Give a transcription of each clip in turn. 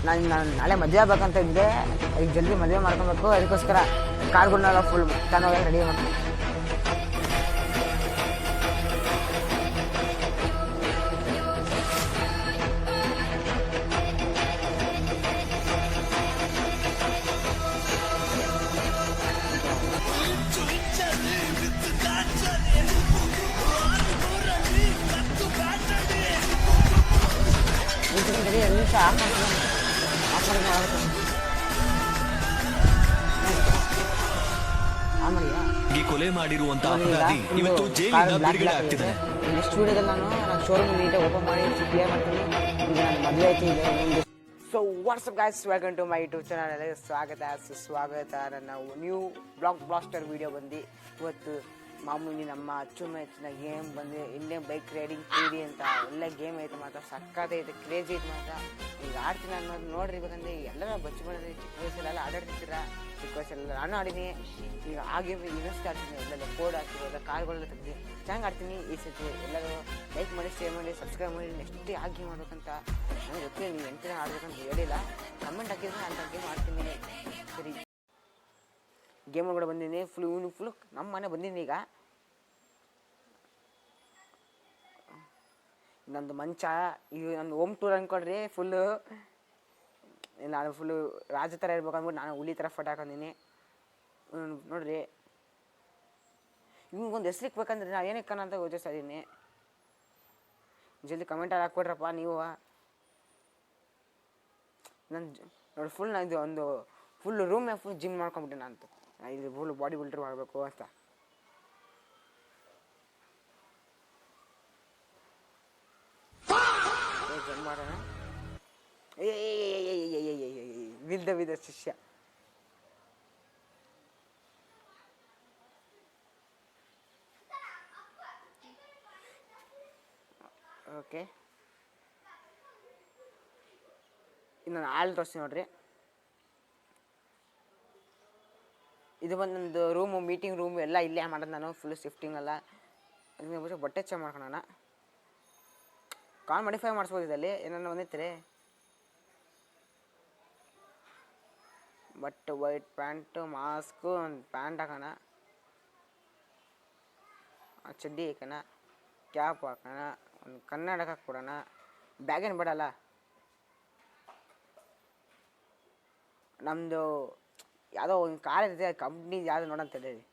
ನಾನು ನಾಳೆ ಮದುವೆ ಆಗ್ಬೇಕಂತ ಇದ್ದೆ, ಈಗ ಜಲ್ದಿ ಮದುವೆ ಮಾಡ್ಕೊಬೇಕು. ಅದಕ್ಕೋಸ್ಕರ ಕಾರ್ಗಳನ್ನೆಲ್ಲ ಫುಲ್ ಚೆನ್ನಾಗಿ ರೆಡಿ ಮಾಡ್ತೀನಿ. ನಿಮಿಷ ಕೊಲೆ ಮಾಡಿರುವಂತಹ ಅಪರಾಧಿ ಇವತ್ತು ಜೈಲಿನಿಂದ ಬಿಡುಗಡೆ ಆಗ್ತಿದ್ದಾನೆ. ನೆಕ್ಸ್ಟ್ ವಿಡಿಯೋದಲ್ಲಿ ನಾನು ಶೋರೂಮ್ ನೀಟಾಗಿ ಓಪನ್ ಮಾಡಿ ಕ್ಲಿಯರ್ ಮಾಡ್ತೀನಿ. ಈಗ ನಾನು ಮದುವೆ ಆಯ್ತು. So what's up guys, welcome to my YouTube channel. ಸುಸ್ವಾಗತ. ನನ್ನ ನ್ಯೂ ಬ್ಲಾಗ್ ಬ್ಲಾಸ್ಟರ್ ವಿಡಿಯೋ ಬಂದು ಇವತ್ತು ಮಾಮೂಲಿ ನಮ್ಮ ಅಚ್ಚುಮೆಚ್ಚಿನ ಗೇಮ್ ಬಂದು ಇಂಡಿಯನ್ ಬೈಕ್ ರೈಡಿಂಗ್ ಟಿವಿ ಅಂತ ಒಳ್ಳೆ ಗೇಮ್ ಐತೆ ಮಾತ್ರ, ಸಕ್ಕತ್ತೈತೆ, ಕ್ರೇಜಿ ಐತೆ ಮಾತ್ರ. ಈಗ ಆಡ್ತೀನಿ ಅನ್ನೋದು ನೋಡ್ರಿ. ಬೇಕಂದ್ರೆ ಎಲ್ಲರ ಬಚ್ಚಿಕೊಳ್ಳೋದು ಚಿಕ್ಕ ವಯಸ್ಸಲ್ಲೆಲ್ಲ ಆಟಾಡ್ತಿರ್ತೀರ. ಚಿಕ್ಕ ವಯಸ್ಸಲ್ಲೆಲ್ಲ ನಾನು ಆಡಿನಿ. ಈಗ ಆ ಗೇಮ್ ಇನ್ನಷ್ಟು ಆಡ್ತೀನಿ. ಎಲ್ಲೆಲ್ಲ ಕೋಡ್ ಹಾಕ್ತಿರೋಲ್ಲ, ಕಾರ್ಗಳೆಲ್ಲ ತೆಗ್ದು ಚೆನ್ನಾಗಿ ಆಡ್ತೀನಿ. ಈ ಸತಿ ಎಲ್ಲರೂ ಲೈಕ್ ಮಾಡಿ, ಶೇರ್ ಮಾಡಿ, ಸಬ್ಸ್ಕ್ರೈಬ್ ಮಾಡಿ. ನೆಕ್ಸ್ಟ್ ಆ ಗೇಮ್ ಮಾಡ್ಬೇಕಂತ ನನಗೆ ಗೊತ್ತಿಲ್ಲ, ನೀವು ಎಂಟನೇ ಆಡ್ಬೇಕಂತ ಹೇಳಿಲ್ಲ. ಕಮೆಂಟ್ ಹಾಕಿದ್ರೆ ಅಂತ ಗೇಮ್ ಆಡ್ತೀನಿ. ಸರಿ, ಗೇಮ್ ಒಳಗಡೆ ಬಂದಿದ್ದೀನಿ. ಫುಲ್ ನಮ್ಮ ಮನೆ ಬಂದಿದ್ದೀನಿ. ಈಗ ನಂದು ಮಂಚ, ಈಗ ನಂದು ಹೋಮ್ ಟೂರ್ ಅಂದ್ಕೊಳ್ರಿ. ನಾನು ಫುಲ್ಲು ರಾಜ ಥರ ಇರ್ಬೇಕು ಅಂದ್ಬಿಟ್ಟು ನಾನು ಹುಲಿ ಥರ ಫೋಟೋ ಹಾಕೊಂಡಿನಿ ನೋಡ್ರಿ. ನಿಮ್ಗೊಂದು ಹೆಸ್ರು ಇಕ್ಬೇಕಂದ್ರೆ ನಾನು ಏನಕ್ಕೆ ಅಂತ ಯೋಚಿಸ್ತಾ ಇದ್ದೀನಿ. ಜಲ್ದಿ ಕಮೆಂಟಲ್ಲಿ ಹಾಕ್ಕೊಡ್ರಪ್ಪ ನೀವು. ನನ್ನ ನೋಡಿ ಫುಲ್ ನಾನು ಇದು ಒಂದು ಫುಲ್ ರೂಮ್ನಾಗ ಫುಲ್ ಜಿಮ್ ಮಾಡ್ಕೊಂಬಿಟ್ಟೆ ನಾನು. ಇದು ಫುಲ್ ಬಾಡಿ ಬಿಲ್ಡರ್ ಮಾಡಬೇಕು ಅಂತ. ಜಮ್ ಮಾಡೋಣ. ಬಿದ್ದ ಶಿಷ್ಯ. ಓಕೆ, ಇನ್ನು ಹಾಲು ತೋರಿಸ್ತೀನಿ ನೋಡ್ರಿ. ಇದು ಬಂದು ನಂದು ರೂಮು, ಮೀಟಿಂಗ್ ರೂಮ್ ಎಲ್ಲ ಇಲ್ಲೇ ಮಾಡೋದು ನಾನು. ಫುಲ್ ಶಿಫ್ಟಿಂಗ್ ಎಲ್ಲ. ಅದಕ್ಕೆ ಬಟ್ಟೆ ಚೇಂಜ್ ಮಾಡ್ಕೊಳ್ಳೋಣ. ಕಾಲ್ ಮಾಡಿಫೈ ಮಾಡಿಸ್ಬೋದು ಇದಲ್ಲಿ. ಏನಾರು ಬಂದಿರ್ತೀರಿ. ಬಟ್ ವೈಟ್ ಪ್ಯಾಂಟು, ಮಾಸ್ಕು, ಒಂದು ಪ್ಯಾಂಟ್ ಹಾಕೋಣ, ಚಡ್ಡಿ ಹಾಕೋಣ, ಕ್ಯಾಪ್ ಹಾಕೋಣ, ಒಂದು ಕನ್ನಡಕ ಕೊಡೋಣ. ಬ್ಯಾಗೇನು ಬೇಡಲ್ಲ. ನಮ್ಮದು ಯಾವುದೋ ಒಂದು ಕಾರ್ ಇರುತ್ತೆ, ಕಂಪ್ನಿ ಯಾವುದು ನೋಡಂತ ಹೇಳಿ.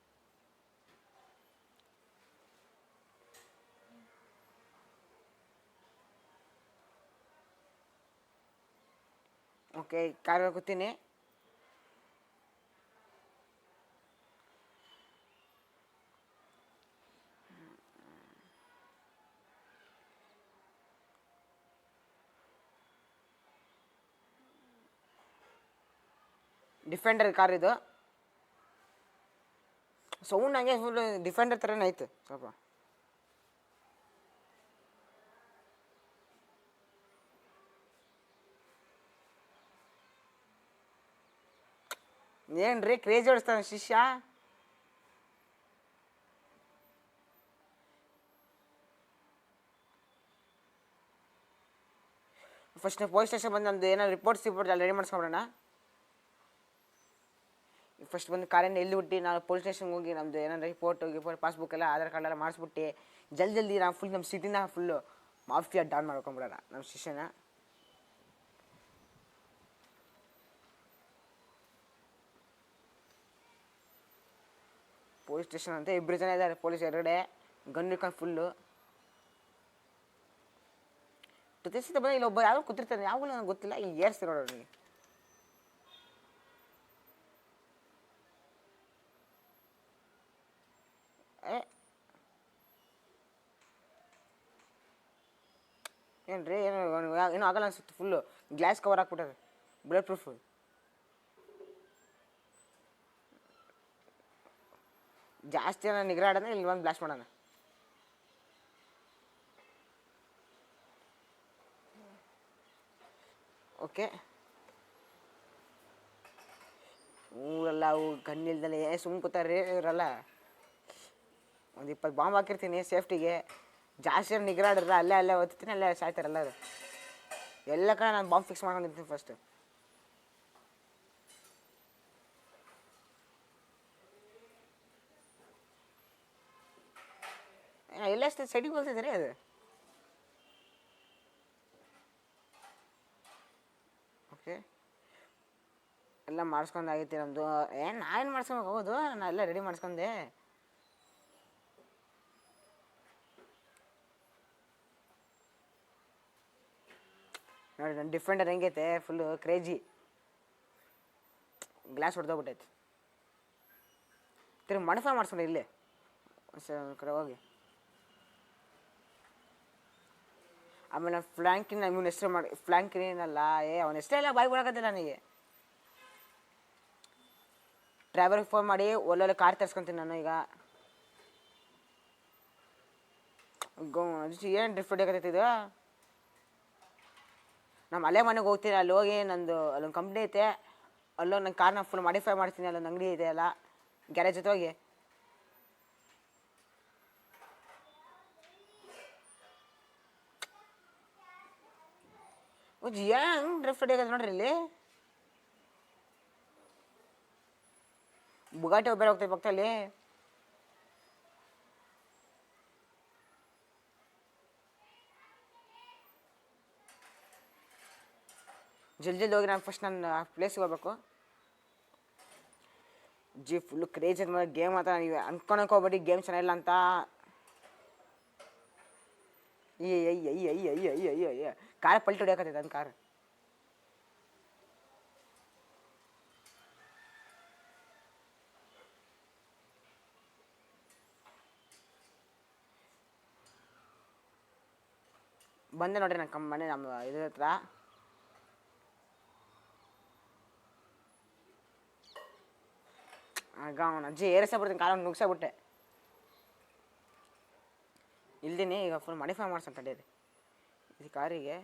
ಓಕೆ, ಕಾರ್ ಕೂತೀನಿ. ಡಿಫೆಂಡರ್ ಕಾರ್ ಇದು. ಸೌಂಡ್ ಹಂಗೆ ಫುಲ್ ಡಿಫೆಂಡರ್ ಥರನೇ ಐತೆ ಸ್ವಲ್ಪ. ಏನ್ರಿ ಕ್ರೇಜ್ ಹೊಡಿಸ್ತಾನೆ ಶಿಷ್ಯ. ಫಸ್ಟ್ ಪೊಲೀಸ್ ಸ್ಟೇಷನ್ ಬಂದು ನಮ್ದು ಏನಾದ್ರು ರಿಪೋರ್ಟ್ಸ್ ಎಲ್ಲ ರೆಡಿ ಮಾಡಿಸ್ಕೊಬಿಡೋಣ. ಫಸ್ಟ್ ಬಂದು ಕಾರಿಂದ ಎಲ್ಲಿ ಬಿಟ್ಟು ನಾವು ಪೊಲೀಸ್ ಸ್ಟೇಷನ್ಗೆ ಹೋಗಿ ನಮ್ಮದು ಏನಾದ್ರು ರಿಪೋರ್ಟ್ ಪಾಸ್ಬುಕ್ ಎಲ್ಲ ಆಧಾರ್ ಕಾರ್ಡ್ ಎಲ್ಲ ಮಾಡಿಸ್ಬಿಟ್ಟು ಜಲ್ದಿ ನಾವು ಫುಲ್ ನಮ್ಮ ಸಿಟಿನ ಫುಲ್ಲು ಮಾಫಿಯಾ ಡೌನ್ ಮಾಡ್ಕೊಂಬಿಡೋಣ ನಮ್ಮ ಶಿಷ್ಯನ. ಪೊಲೀಸ್ ಸ್ಟೇಷನ್ ಅಂತ ಇಬ್ಬರು ಜನ ಇದ್ದಾರೆ. ಪೊಲೀಸ್ ಎರಡೆ ಗನ್ ಇಟ್ಕೊಂಡು ಫುಲ್ಲು ಪ್ರತಿಷ್ಠಿತ ಬಂದ. ಇಲ್ಲೊಬ್ಬ ಯಾರು ಕೂತಿರ್ತಾನೆ, ಯಾವಾಗಲೂ ನನಗೆ ಗೊತ್ತಿಲ್ಲ. ಈಗ ಏರ್ಸ್ತಿ ನೋಡೋಣ ನನಗೆ. ಏನ್ರಿ ಏನೋ ಆಗಲ್ಲ ಅನ್ಸುತ್ತೆ. ಫುಲ್ಲು ಗ್ಲಾಸ್ ಕವರ್ ಹಾಕ್ಬಿಟ್ಟಾರೆ, ಬುಲೆಟ್ ಪ್ರೂಫ್. ಜಾಸ್ತಿ ಜನ ನಿಗ್ರಾಡೋಣ, ಇಲ್ಲಿ ಒಂದು ಬ್ಲಾಸ್ಟ್ ಮಾಡೋಣ. ಓಕೆ, ಊರೆಲ್ಲ ಅವು ಗಣ್ಣಿಲ್ದಲೆ ಸುಮ್ಮನೆ ಕೂತಾರೆ ಇವರೆಲ್ಲ. ಒಂದು 20 ಬಾಂಬ್ ಹಾಕಿರ್ತೀನಿ ಸೇಫ್ಟಿಗೆ. ಜಾಸ್ತಿ ನಿಗ್ರಾಡಿದ್ರೆ ಅಲ್ಲೇ ಓದ್ತೀನಿ, ಅಲ್ಲೇ ಸಾಯ್ತಾರೆ ಎಲ್ಲರೂ. ಎಲ್ಲ ಕಡೆ ನಾನು ಬಾಂಬ್ ಫಿಕ್ಸ್ ಮಾಡ್ಕೊಂಡಿರ್ತೀನಿ ಫಸ್ಟ್. ಎಲ್ಲಷ್ಟು ಸೈಡಿಗೆ ಹೋಗ್ತಿದ್ದೀರಿ ಅದು. ಓಕೆ, ಎಲ್ಲ ಮಾಡಿಸ್ಕೊಂಡು ಆಗೈತಿ ನಮ್ಮದು. ನಾನೇನು ಮಾಡಿಸ್ಕೊಂಡು ಹೋಗೋದು, ನಾನು ಎಲ್ಲ ರೆಡಿ ಮಾಡಿಸ್ಕೊಂಡೆ. ನೋಡಿ ನನ್ನ ಡಿಫೆಂಡರ್ ಹೆಂಗೈತೆ, ಫುಲ್ಲು ಕ್ರೇಜಿ. ಗ್ಲಾಸ್ ಹೊಡೆದೋಗ್ಬಿಟ್ಟೈತೆ. ತಿರುಗಿ ಮಾಡಿಫೈ ಮಾಡಿಸ್ಕೊಂಡು ಇಲ್ಲೇ ಕಡೆ ಹೋಗಿ. ಆಮೇಲೆ ಫ್ಲ್ಯಾಂಕಿನ ಇವನ ಹೆಸರು ಮಾಡಿ ಫ್ಲ್ಯಾಂಕಿನಲ್ಲ, ಅವನ ಹೆಸರೇ ಎಲ್ಲ ಬಾಯಿ ಬಿಡಕತ್ತಿಲ್ಲ ನನಗೆ. ಡ್ರೈವರ್ಗೆ ಫೋನ್ ಮಾಡಿ ಒಳ್ಳೊಳ್ಳೆ ಕಾರ್ ತರ್ಸ್ಕೊತೀನಿ ನಾನು ಈಗ. ಏನು ಡ್ರಿಫ್ಟ್ ಹೊಡಿಯಕತ್ತೈತಿ ಇದು. ನಮ್ಮ ಹಳೆ ಮನೆಗೆ ಹೋಗ್ತೀನಿ, ಅಲ್ಲಿ ಹೋಗಿ ನಂದು ಅಲ್ಲೊಂದು ಕಂಪ್ನಿ ಐತೆ, ಅಲ್ಲೋ ನನ್ನ ಕಾರ್ನ ಫುಲ್ ಮಾಡಿಫೈ ಮಾಡ್ತೀನಿ. ಅಲ್ಲೊಂದು ಅಂಗಡಿ ಇದೆ ಅಲ್ಲ, ಗ್ಯಾರೇಜ್ ಜೊತೆ ಹೋಗಿ. ಹೆಂಗೆ ಡ್ರಿಫ್ಟ್ ಹೊಡಿಯಕತ್ತ ನೋಡ್ರಿ ಇಲ್ಲಿ. ಬುಗಾಟಿ ಬೇರೆ ಹೋಗ್ತೈತೆ ಪಕ್ಕದಲ್ಲಿ. ಜಲ್ದಿ ಹೋಗಿ ನಾನು ಫಸ್ಟ್ ನನ್ನ ಪ್ಲೇಸ್ಗೆ ಹೋಗ್ಬೇಕು. ಫುಲ್ಲು ಕ್ರೇಜ್ ಐತೆ ಮೇಲೆ ಗೇಮ್ ಮಾತ್ರ. ನೀವು ಅನ್ಕೊಳಕ್ಕೆ ಹೋಗ್ಬೇಡಿ ಗೇಮ್ ಚೆನ್ನಾಗಿಲ್ಲ ಅಂತ. ಅಯ್ಯ ಕಾರ್ ಪಲ್ಟಿ ಹೊಡಿಯಕತ್ತೈತೆ ನನ್ನ ಕಾರ್. ಬಂದೆ ನೋಡ್ರಿ ನನ್ನ ಮನೆ, ನಮ್ಮ ಇದ್ರ ಹತ್ರ. ಆಗ ಅವನ ಅಜ್ಜಿ ಏರಿಸಬಿಡ್ತೀನಿ, ಕಾಲನ್ನು ನುಗ್ಸಬಿಟ್ಟೆ. ಇಲ್ದಿನಿ ಈಗ ಫುಲ್ ಮಾಡಿಫೈ ಮಾಡ್ಸಂತ ತಡೀರಿ ಈ ಕಾರಿಗೆ.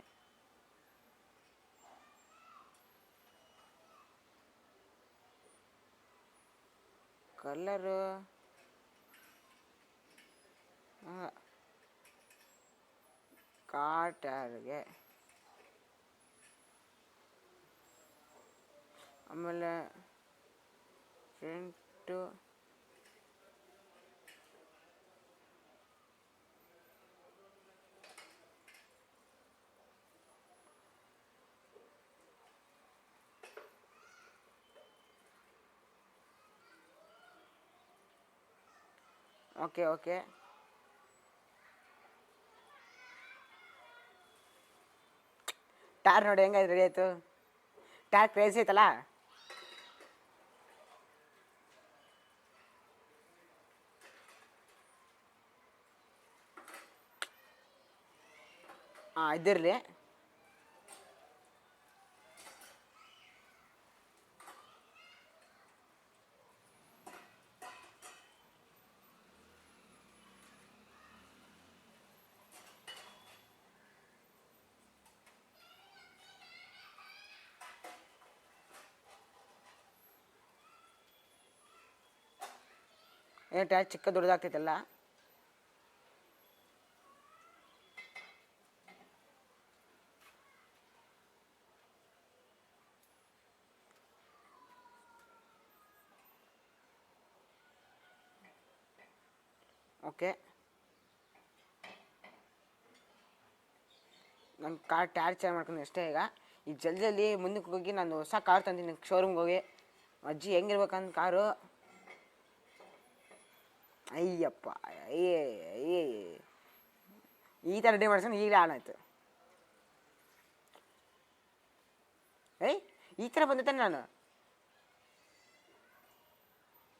ಕಲರು ಕಾಟ್ಯಾರಿಗೆ, ಆಮೇಲೆ ಫ್ರಂಟು ಓಕೆ ಓಕೆ. ಟೈರ್ ನೋಡಿ ಹೆಂಗಾಯ್ತು, ರೆಡಿ ಆಯಿತು. ಟೈರ್ ಕ್ರೇಜಿ ಐತಲ್ಲ. ಇದಿರಲಿ. ಏನು ಟೈರ್ ಚಿಕ್ಕ ದೊಡ್ಡದಾಗ್ತೈತಲ್ಲ. ಓಕೆ, ನನ್ನ ಕಾರ್ ಟೈರ್ ಚೇಂಜ್ ಮಾಡ್ಕೊಂಡು ಅಷ್ಟೇ. ಈಗ ಜಲ್ದಿ ಮುಂದಕ್ಕೆ ಹೋಗಿ ನಾನು ಹೊಸ ಕಾರ್ ತಂದೀನಿ ಶೋರೂಮ್ಗೆ ಹೋಗಿ. ಅಜ್ಜಿ ಹೆಂಗಿರ್ಬೇಕಂತ ಕಾರು. ಅಯ್ಯಪ್ಪ ಈ ಥರ ರೆಡಿ ಮಾಡ್ಸ್ಕೊಂಡು ಈಗಲೇ ಆನ್ ಆಯಿತು. ಈ ಥರ ಬಂದಿತ್ತಾನೆ ನಾನು.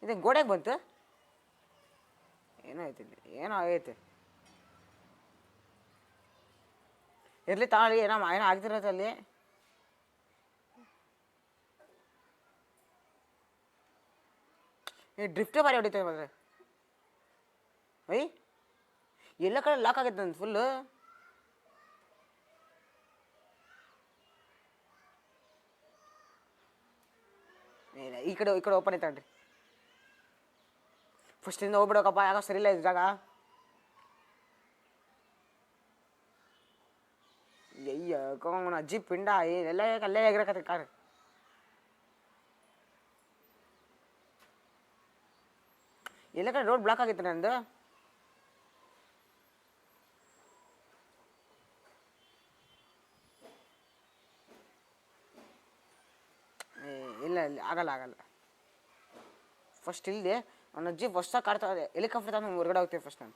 ಇದು ಗೋಡೆಗೆ ಬಂತು. ಏನೋ ಐತಿ, ಏನೋ ಆಗೈತೆ. ಇರಲಿ ತಗೊಳ್ಳಿ, ಏನೋ ಆಗ್ತಿರತ್ತೆ ಅಲ್ಲಿ. ಡ್ರಿಫ್ಟೇ ಬಾರಿ ಹೊಡಿತೇವೆ ಮಾತ್ರ. ಎಲ್ಲ ಕಡೆ ಲಾಕ್ ಆಗೈತೆ ನಂದು ಫುಲ್ಲು. ಈ ಕಡೆ ಓಪನ್ ಐತಣ್ರಿ. ಫಸ್ಟಿಂದ ಹೋಗ್ಬಿಡೋಕಪ್ಪ, ಯಾಕೋ ಸರಿ ಇಲ್ಲ ಇದು ಜಾಗ. ಅವನ ಅಜ್ಜಿ ಪಿಂಡ ಎಲ್ಲ ಅಲ್ಲೇ ಎಗರಕತ್ತೆ ಕಾರ್. ಎಲ್ಲ ಕಡೆ ರೋಡ್ ಬ್ಲಾಕ್ ಆಗಿತ್ತು ನಂದು. ಇಲ್ಲ ಆಗಲ್ಲ. ಫಸ್ಟ್ ಇಲ್ಲಿದೆ ಅವನ ಅಜ್ಜಿ ಹೊಸ ಕಾರ್ ತಗೋದೆ, ಹೆಲಿಕಾಪ್ಟರ್ ತಗೊಂಡು ಹೊರಗಡೆ ಹೋಗ್ತೀವಿ ಫಸ್ಟ್ ನಾನು.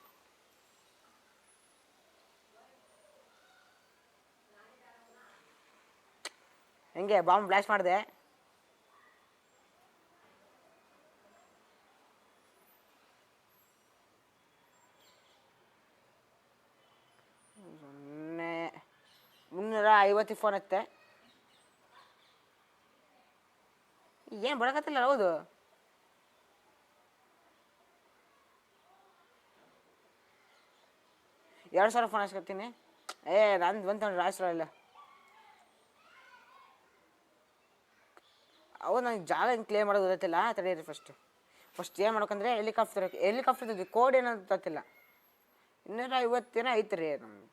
ಹೆಂಗೆ ಬಾಂಬ್ ಬ್ಲಾಸ್ಟ್ ಮಾಡಿದೆ. ಸುಮ್ಮನೆ 350 ಫೋನ್ ಹತ್ತೆ. ಏನು ಬಡಕತ್ತಿಲ್ಲ. ಹೌದು $2,000 ಫೋನ್ ಹಾಸ್ಕೊತೀನಿ. ನಂದು ಬಂತ ರಾಜ್ರ ಇಲ್ಲ. ಅವು ನನಗೆ ಜಾಗ ಹೆಂಗೆ ಕ್ಲಿಯರ್ ಮಾಡೋದು ಗೊತ್ತಿಲ್ಲ. ತಡೀರಿ ಫಸ್ಟ್ ಏನು ಮಾಡ್ಬೇಕಂದ್ರೆ ಹೆಲಿಕಾಪ್ಟರ್ ಕೋಡ್ ಏನಂತ ಗೊತ್ತಿಲ್ಲ. 250 ಐತೆ ರೀ. ನಮ್ಗೆ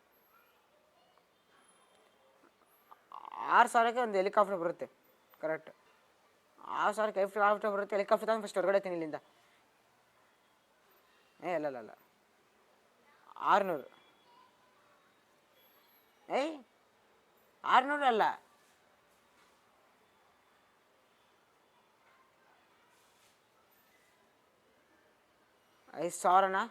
6,000ಕ್ಕೆ ಒಂದು ಹೆಲಿಕಾಪ್ಟರ್ ಬರುತ್ತೆ. ಕರೆಕ್ಟ್ 6,000ಕ್ಕೆ ಹೆಲಿಕಾಪ್ಟರ್ ಬರುತ್ತೆ. ಹೆಲಿಕಾಪ್ಟರ್ ತಂದು ಫಸ್ಟ್ ಹೊರಗಡೆ ತೀನಿ ಇಲ್ಲಿಂದ. ಇಲ್ಲ 600. 600 ಅಲ್ಲ, 5,000ನ.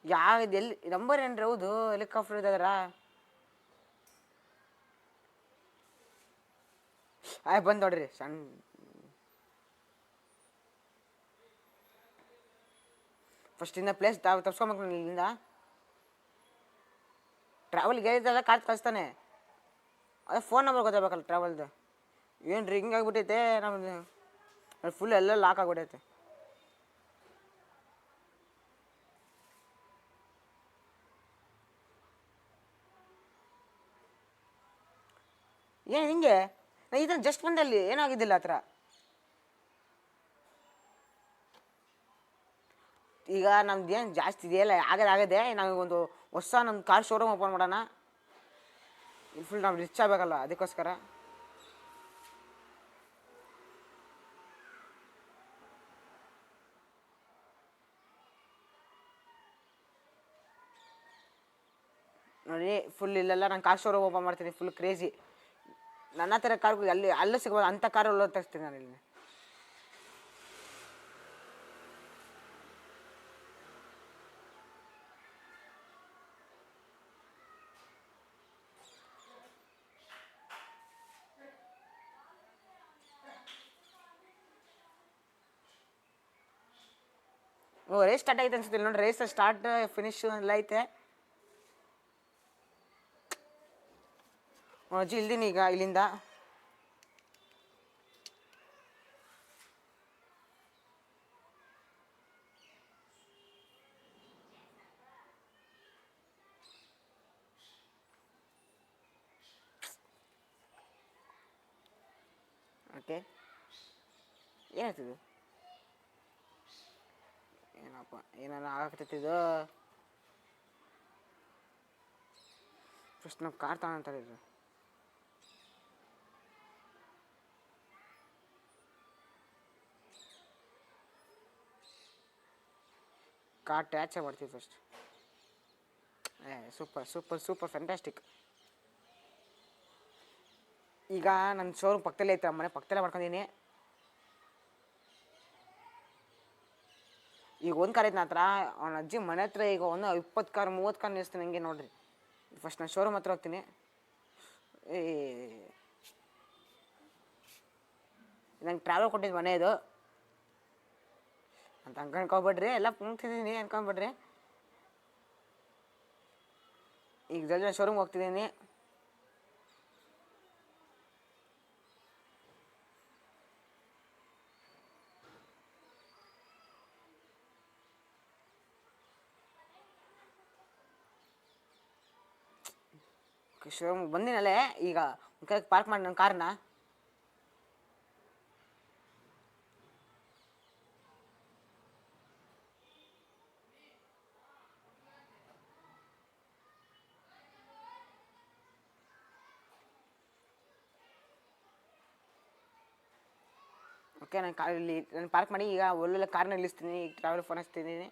ಯಾವ್ದು ಎಲ್ಲಿ ನಂಬರ್ ಏನ್ರಿ? ಹೌದು ಹೆಲಿಕಾಪ್ಟರ್ ಇದ್ದಾರ. ಬಂದು ನೋಡ್ರಿ ಸಣ್ಣ. ಫಸ್ಟ್ ಇಂದ ಪ್ಲೇಸ್ ತಪ್ಸ್ಕೊಬೇಕು ಇಲ್ಲಿಂದ. ಟ್ರಾವೆಲ್ಗೆ ಹೇಳಿದ್ದೆಲ್ಲ ಕಾರ್ ಕಳಿಸ್ತಾನೆ. ಅದೇ ಫೋನ್ ನಂಬರ್ ಗೊತ್ತಾಗಬೇಕಲ್ಲ ಟ್ರಾವೆಲ್ದು. ಏನು ರೀ ಹಿಂಗೆ ಆಗ್ಬಿಟ್ಟೈತೆ ನಮ್ಮದು. ಫುಲ್ ಎಲ್ಲ ಲಾಕ್ ಆಗ್ಬಿಟ್ಟೈತೆ. ಏನು ಹಿಂಗೆ? ನಾ ಇದನ್ನು ಜಸ್ಟ್ ಬಂದಲ್ಲಿ ಏನಾಗಿದ್ದಿಲ್ಲ ಆ ಥರ. ಈಗ ನಮ್ದು ಏನು ಜಾಸ್ತಿ ಇದೆಯಲ್ಲ ಆಗದೆ. ನಮಗೊಂದು ಹೊಸ ನಮ್ಮ ಕಾರ್ ಶೋರೂಮ್ ಓಪನ್ ಮಾಡೋಣ. ಇಲ್ಲಿ ಫುಲ್ ನಾವು ರಿಚ್ ಆಗಬೇಕಲ್ಲ, ಅದಕ್ಕೋಸ್ಕರ. ನೋಡಿ ಫುಲ್ ಇಲ್ಲೆಲ್ಲ ನಾನು ಕಾರ್ ಶೋರೂಮ್ ಓಪನ್ ಮಾಡ್ತೀನಿ. Full crazy. ನನ್ನ ಹತ್ರ ಕಾರ್ಗಳು ಅಲ್ಲೂ ಸಿಗ್ಬೋದು ಅಂಥ ಕಾರು ತರಿಸ್ತೀನಿ ನಾನು ಇಲ್ಲಿ. ರೇಸ್ ಸ್ಟಾರ್ಟ್ ಆಯ್ತು ಅನ್ಸುತ್ತಿಲ್ಲ ನೋಡಿ. ರೇಸ್ ಸ್ಟಾರ್ಟ್ ಫಿನಿಶ್ ಎಲ್ಲ ಐತೆ. ಅಜ್ಜಿ ಇಲ್ದೀನಿ ಈಗ ಇಲ್ಲಿಂದ. ಓಕೆ ಏನಾಯ್ತದು? ಏನಪ್ಪ ಏನಾರ ಆಗಕತ್ತಿದ್ದು. ಫಸ್ಟ್ ನಾವು ಕಾರ್ ತಗೊಂತಾರೆ. ಇದು ಕಾರ್ ಟ್ಯಾಚ್ ಮಾಡ್ತೀವಿ ಫಸ್ಟ್. Super fantastic. ಈಗ ನನ್ನ ಶೋರೂಮ್ ಪಕ್ಕದಲ್ಲೇ ಐತೆ, ಮನೆ ಪಕ್ಕದಲ್ಲೇ ಮಾಡ್ಕೊಂಡಿದ್ದೀನಿ. ಈಗ ಒಂದು ಕಾರ್ ಐತೆ ನನ್ನ ಹತ್ರ. ಅವನ ಅಜ್ಜಿ ಮನೆ ಹತ್ರ ಈಗ ಒಂದು 20 ಕಾರ್ 30 ಕಾರ್ ನಿಲ್ಲಿಸ್ತೀನಿ ಹಂಗೆ ನೋಡ್ರಿ. ಫಸ್ಟ್ ನಾನು ಶೋರೂಮ್ ಹತ್ರ ಹೋಗ್ತೀನಿ. ನಂಗೆ ಟ್ರಾವೆಲ್ ಕೊಟ್ಟಿದ್ದು ಮನೆ ಇದು ಅಂತ ಅನ್ಕೊಂಡ್ಬಿಡ್ರಿ. ಎಲ್ಲ ಮುಗ್ತಿದ್ದೀನಿ ಅನ್ಕೊಂಡ್ಬಿಡ್ರಿ. ಈಗ ಜಲ್ದಿ ನಾನು ಶೋರೂಮ್ಗೆ ಹೋಗ್ತಿದ್ದೀನಿ. ಶೋರೂಮ್ ಬಂದಿನಲ್ಲೇ ಈಗ ಪಾರ್ಕ್ ಮಾಡಿ ನನ್ನ ಕಾರ್ನ. ಓಕೆ ನಾನು ಕಾರಲ್ಲಿ ನಾನು ಪಾರ್ಕ್ ಮಾಡಿ ಈಗ ಒಳ್ಳೊಳ್ಳೆ ಕಾರ್ನ ನಿಲ್ಲಿಸ್ತೀನಿ, ಈಗ ಟ್ರಾವೆಲ್ ಫೋನ್ ಹಚ್ತಿದ್ದೀನಿ.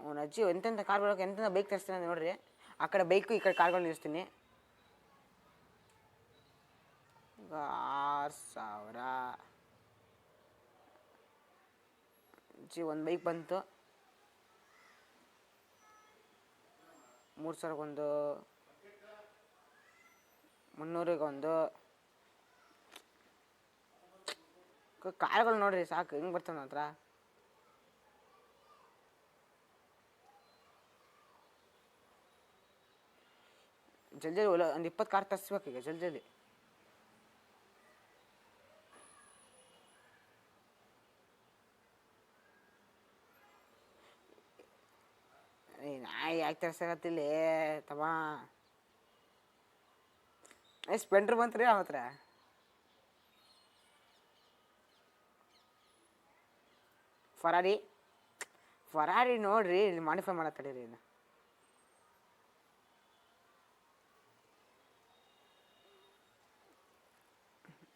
ಅವ್ನ ಅಜ್ಜಿ ಎಂತೆಂಥ ಕಾರ್ ಬರೋಕೆ ಎಂತೆಂಥ ಬೈಕ್ ತರಿಸ್ತೀನಿ ಅಂತ ನೋಡ್ರಿ. ಆ ಕಡೆ ಬೈಕು ಈ ಕಡೆ ಕಾರ್ಗಳು ನಿಲ್ಲಿಸ್ತೀನಿ. ಈಗ 6000 ಅಜ್ಜಿ ಒಂದು ಬೈಕ್ ಬಂತು. 3000ಗೊಂದು, 300ಗೊಂದು. ಕಾರ್ಗಳು ನೋಡ್ರಿ ಸಾಕು ಹೆಂಗೆ ಬರ್ತಾವ ನನ್ನ ಹತ್ರ. ಜಲ್ದಿ ಒಂದು 20 ಕಾರ್ ತರಿಸ್ಬೇಕು ಈಗ ಜಲ್ದಿ. ನಾಯಿ ಯಾಕೆ ತರ್ಸಕತ್ತಿಲ್ಲ ತಮ್ಮ. ಸ್ಪೆಂಡ್ರ್ ಬಂತ್ರಿ ಅವನ ಹತ್ರ. ಫರಾರಿ ನೋಡ್ರಿ ಇಲ್ಲಿ ಮಾಡಿಫೈ ಮಾಡತ್ತಡೀರಿ. ಇನ್ನು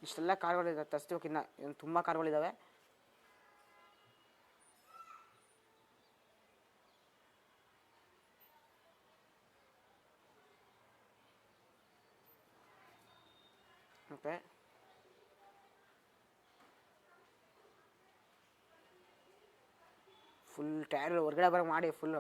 ಇಷ್ಟೆಲ್ಲ ಕಾರ್ಗಳಿದ್ದಾವೆ ತರಿಸ್ಬೇಕು. ಇನ್ನು ತುಂಬ ಕಾರ್ಗಳಿದ್ದಾವೆ. ಓಕೆ ಫುಲ್ ಟೈರ್ ಹೊರಗಡೆ ಬರೋ ಮಾಡಿ ಫುಲ್ಲು.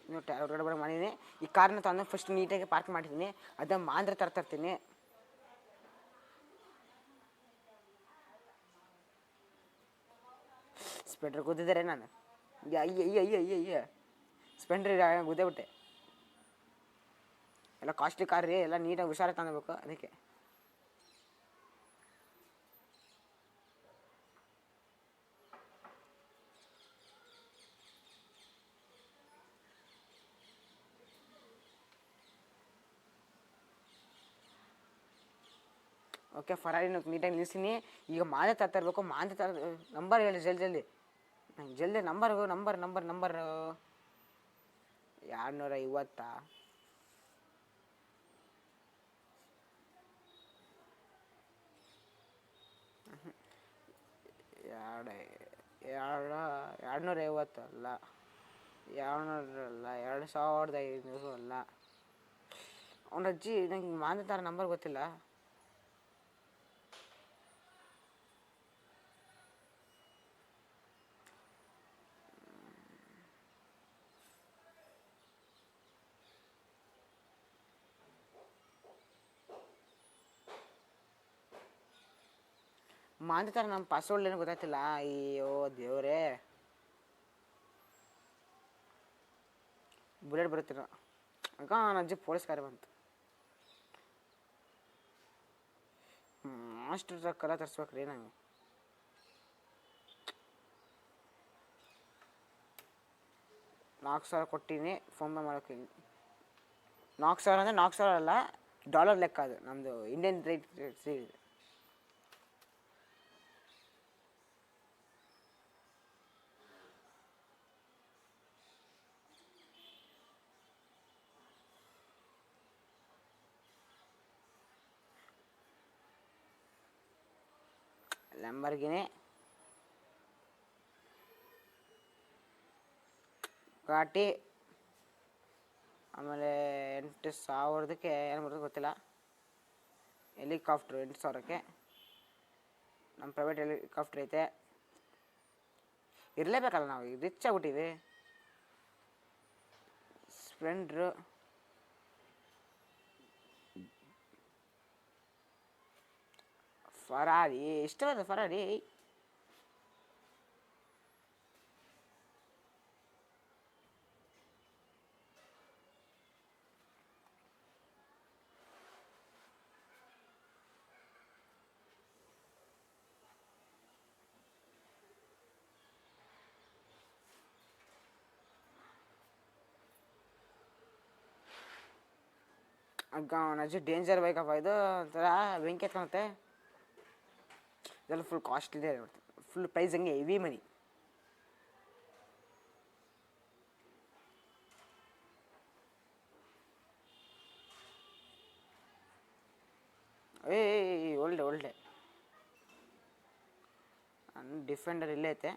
ಇನ್ನು ಟೈರ್ ಹೊರಗಡೆ ಬರೋ ಮಾಡಿದ್ದೀನಿ. ಈ ಕಾರ್ನ ತಂದು ಫಸ್ಟ್ ನೀಟಾಗಿ ಪಾರ್ಕ್ ಮಾಡಿದ್ದೀನಿ. ಅದನ್ನ ಮಾಂದ್ರೆ ತರ್ತೀನಿ. ಸ್ಪೆಂಡ್ರ್ ಗುದ್ದಿದ್ದಾರೆ ನಾನು. ಅಯ್ಯ ಸ್ಪೆಂಡ್ರ್ ಗುದ್ದೇ ಬಿಟ್ಟೆ. ಎಲ್ಲ ಕಾಸ್ಟ್ಲಿ ಕಾರ್ ರೀ, ಎಲ್ಲ ನೀಟಾಗಿ ಹುಷಾರಾಗಿ ತಗೋಬೇಕು. ಅದಕ್ಕೆ ಓಕೆ ಫರಾರಿನ ನೀಟಾಗಿ ನಿಲ್ಲಿಸ್ತೀನಿ. ಈಗ ಮಾಂದ್ರೆ ತರ್ತಿರ್ಬೇಕು. ಮಾಂದ್ರೆ ನಂಬರ್ ಹೇಳಿ ಜಲ್ದಿ ನಂಗೆ ಜಲ್ದಿ. ನಂಬರ್ 250. 250 ಅಲ್ಲ, 200 ಅಲ್ಲ, 2500 ಅಲ್ಲ. ಅವನ ಅಜ್ಜಿ ನಂಗೆ ಮಾಂದ್ರೆ ತರ ನಂಬರ್ ಗೊತ್ತಿಲ್ಲ. ಮಾಂದ್ರೆ ತರ ನಮ್ಮ ಪಾಸ್ವರ್ಡ್ ಏನೋ ಗೊತ್ತಾಗ್ತಿಲ್ಲ. ಅಯ್ಯೋ ದೇವ್ರೇ. ಬುಲೆಟ್ ಬರುತ್ತಿಲ್ಲ. ಆಗ ನನ್ನ ಅಜ್ಜಿ ಪೊಲೀಸ್ ಕಾರ್ ಬಂತು. ಮಾಸ್ಟರ್ ಟ್ರಕ್ ಎಲ್ಲ ತರಿಸ್ಬೇಕ್ರಿ ನಂಗೆ. $4000 ಕೊಟ್ಟಿನಿ ಫೋನ್ ಪೇ ಮಾಡೋಕೆ. 4000 ಅಂದರೆ 4000 ಅಲ್ಲ, ಡಾಲರ್ ಲೆಕ್ಕ. ಅದು ನಮ್ಮದು ಇಂಡಿಯನ್ ರೇಟ್ ಇದೆ. ಲಂಬರ್ಗಿನಿ ಘಾಟಿ. ಆಮೇಲೆ 8000ಕ್ಕೆ ಏನು ಬರೋದು ಗೊತ್ತಿಲ್ಲ. ಹೆಲಿಕಾಪ್ಟ್ರು 8000ಕ್ಕೆ. ನಮ್ಮ ಪ್ರೈವೇಟ್ ಹೆಲಿಕಾಪ್ಟ್ರ್ ಐತೆ. ಇರಲೇಬೇಕಲ್ಲ, ನಾವು ಈಗ ರಿಚ್ ಆಗ್ಬಿಟ್ಟಿವಿ. Splendor, Ferrari. ಇಷ್ಟವಾದ ಫರಾರಿ. ಅಜ್ಜಿ ಡೇಂಜರ್ ಬೈಕಪ್ಪ ಇದು. ಒಂಥರ ಬೆಂಕಿ ಎತ್ಕೊಳುತ್ತೆ. ಇದೆಲ್ಲ ಫುಲ್ ಕಾಸ್ಟ್ಲಿದೆ, ಫುಲ್ ಪ್ರೈಸ್ ಹಂಗೆ ಹೆವಿ ಮನಿ. ಒಳ್ಳೆ ಡಿಫೆಂಡರ್ ಇಲ್ಲೇ ಐತೆ.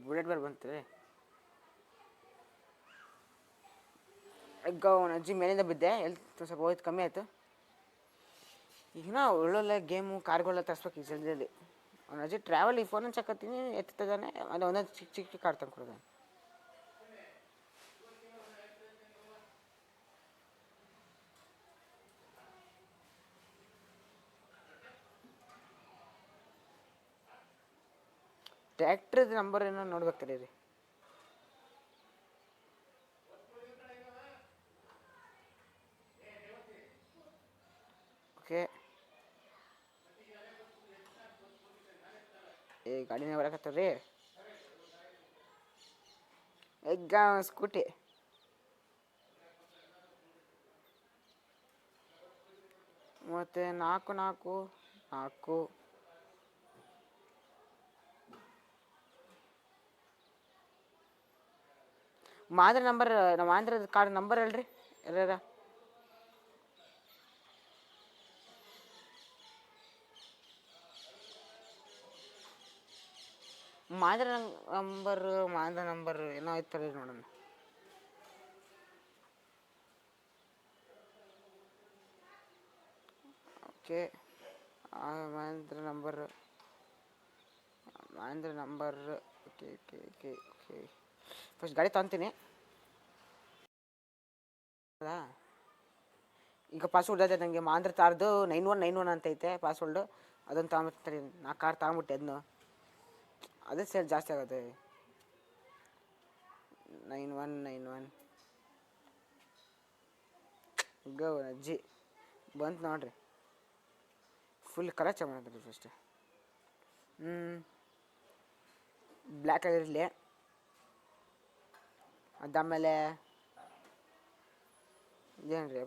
ಬುಲೆಟ್ ಬೇರೆ ಬಂತು. ಈಗ ಅವ್ನು ಅಜ್ಜಿ ಮೇಲಿಂದ ಬಿದ್ದೆ, ಎಲ್ಲಿ ಸ್ವಲ್ಪ ಹೋಯ್ತು, ಕಮ್ಮಿ ಆಯಿತು. ಈಗ ಒಳ್ಳೊಳ್ಳೆ ಗೇಮು ಕಾರ್ಗಳೆಲ್ಲ ತರಿಸ್ಬೇಕು ಈ ಜಲ್ದಿಯಲ್ಲಿ. ಅವ್ನು ಅಜ್ಜಿ ಟ್ರಾವೆಲ್ ಈ ಫೋನ್ ಹಚ್ಚಕತ್ತೀನಿ, ಎತ್ತಿದ್ದಾನೆ, ಅದು ಒಂದೊಂದು ಚಿಕ್ಕ ಚಿಕ್ಕ ಕಾರ್ ತಂದ್ಕೊಡ್ತಾನೆ. ಟ್ರ್ಯಾಕ್ಟ್ರದ್ದು ನಂಬರ್ ಏನೋ ನೋಡ್ಬೇಕು ರೀ. ಓಕೆ, ಗಾಡಿನೇ ಬರಕತ್ತವ್ರಿ. ಈಗ ಸ್ಕೂಟಿ ಮತ್ತು 4 ಮಾದ್ರ ನಂಬರ್, ನಮ್ಮ ಆಂಧ್ರದ ಕಾರ್ಡ್ ನಂಬರ್ ಹೇಳ್ರಿ ಎಲ್ಲಾರ. ಮಾದ್ರ ನಂಬರ್ ಏನೋ ಐತಲ್ಲ ನೋಡೋಣ. Okay, Mahindra number okay. First ಗಾಡಿ ತೊಗೊತೀನಿ. ಈಗ ಪಾಸ್ವರ್ಡ್ ಅದೇ ನನಗೆ ಮಹೇಂದ್ರ ತಾರ್ದು 9191 ಅಂತ ಐತೆ ಪಾಸ್ವರ್ಡು. ಅದನ್ನು ತಗೊಂಬಿಡ್ತಾರೆ. 4 ಕಾರ್ ತಗೊಂಬಿಟ್ಟೆ, ಅದನ್ನು ಅದೇ ಸೇಲ್ ಜಾಸ್ತಿ ಆಗುತ್ತೆ. 9191 ಈಗ ಅಜ್ಜಿ ಬಂತು ನೋಡ್ರಿ. ಫುಲ್ ಕಲರ್ ಚೇಂಜ್ ಮಾಡಿದ್ರಿ ಫಸ್ಟ್. ಬ್ಲ್ಯಾಕ್ ಆಗಿರಲಿ. ಅದಾದಮೇಲೆ ಇದೇನ್ರಿ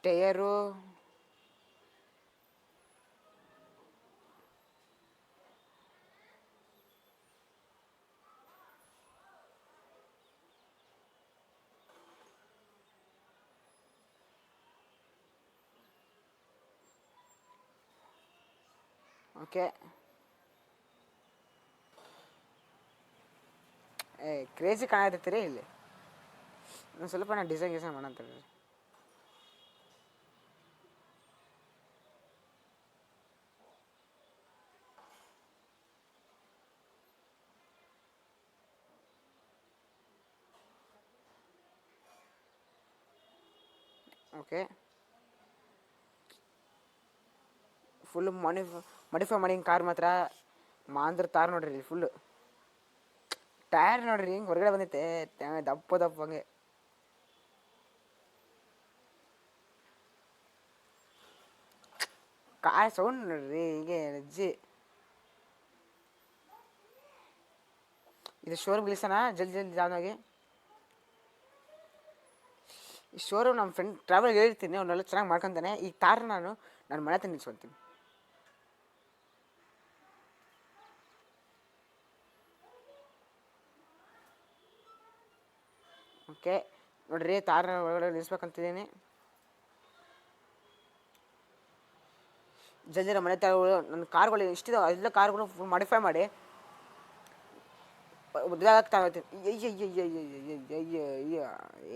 ಟಯರು ಓಕೆ. ಕ್ರೇಜಿ ಕಾಣತೈತಿ ರೀ ಇಲ್ಲಿ. ಸ್ವಲ್ಪ ನಾನು ಡಿಸೈನ್ ಮಾಡಂತಾರೆ. ಓಕೆ, ಫುಲ್ ಮಾಡಿಫೈ ಮಾಡಿ ಕಾರ್ ಮಾತ್ರ ಮಹೇಂದ್ರ ತಾರ್ ನೋಡ್ರಿ. ಫುಲ್ಲು ಟೈರ್ ನೋಡ್ರಿ ಹಿಂಗೆ ಹೊರಗಡೆ ಬಂದೈತೆ, ದಪ್ಪ ಹಂಗೆ. ಕಾರ್ ಸೌಂಡ್ ನೋಡ್ರಿ ಹೀಗೆ ಅಜ್ಜಿ. ಇದು ಶೋರೂಮ್ ಇಳಿಸೋಣ ಜಲ್ದಿ ಜಾನಾಗಿ. ಈ ಶೋರೂಮ್ ನಮ್ಮ ಫ್ರೆಂಡ್ ಟ್ರಾವೆಲ್ ಹೇಳ್ತೀನಿ, ಅವನ್ನೆಲ್ಲ ಚೆನ್ನಾಗಿ ಮಾಡ್ಕೊತಾನೆ. ಈ ಕಾರ್ ನಾನು ಮನೆ ಹತ್ರ ನಿಲ್ಸ್ಕೊತೀನಿ. ಓಕೆ ನೋಡ್ರಿ, ತಾರ ಒಳಗಡೆ ನಿಲ್ಲಿಸ್ಬೇಕಂತಿದ್ದೀನಿ. ಜಲ್ದಿ ನಮ್ಮ ಮನೆ ತಾರಗಳು, ನನ್ನ ಕಾರ್ಗಳು ಇಷ್ಟಿದಾವೆ, ಎಲ್ಲ ಕಾರ್ಗಳು ಫುಲ್ ಮಾಡಿಫೈ ಮಾಡಿ ಮದುವೆಯಾಗಕ್ಕೆ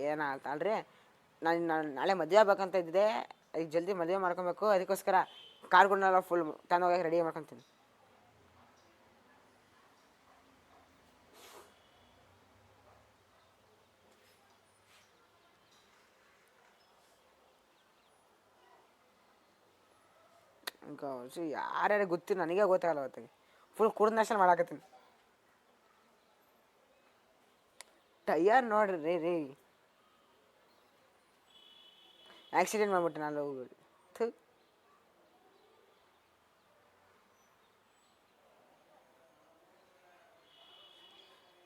ಏನಾಗ್ತಲ್ರಿ. ನಾನು ನಾಳೆ ಮದುವೆ ಆಗ್ಬೇಕಂತ ಇದ್ದೆ, ಈಗ ಜಲ್ದಿ ಮದುವೆ ಮಾಡ್ಕೊಬೇಕು. ಅದಕ್ಕೋಸ್ಕರ ಕಾರ್ಗಳನ್ನೆಲ್ಲ ಫುಲ್ ತಂದೋಗಿ ರೆಡಿ ಮಾಡ್ಕೊತೀನಿ. ಯಾರ್ಯಾರು ಗೊತ್ತಿಲ್ಲ, ನನಗೆ ಗೊತ್ತಾಗಲ್ಲ. ಅವತ್ತಿಗೆ ಫುಲ್ ಕುಡ್ದು ನಾಶ ಮಾಡಾಕತ್ತೀನಿ. ಟಯರ್ ನೋಡ್ರಿ ರೀ, ಆಕ್ಸಿಡೆಂಟ್ ಮಾಡ್ಬಿಟ್ಟೆ ನಾನು ಹೋಗಿ.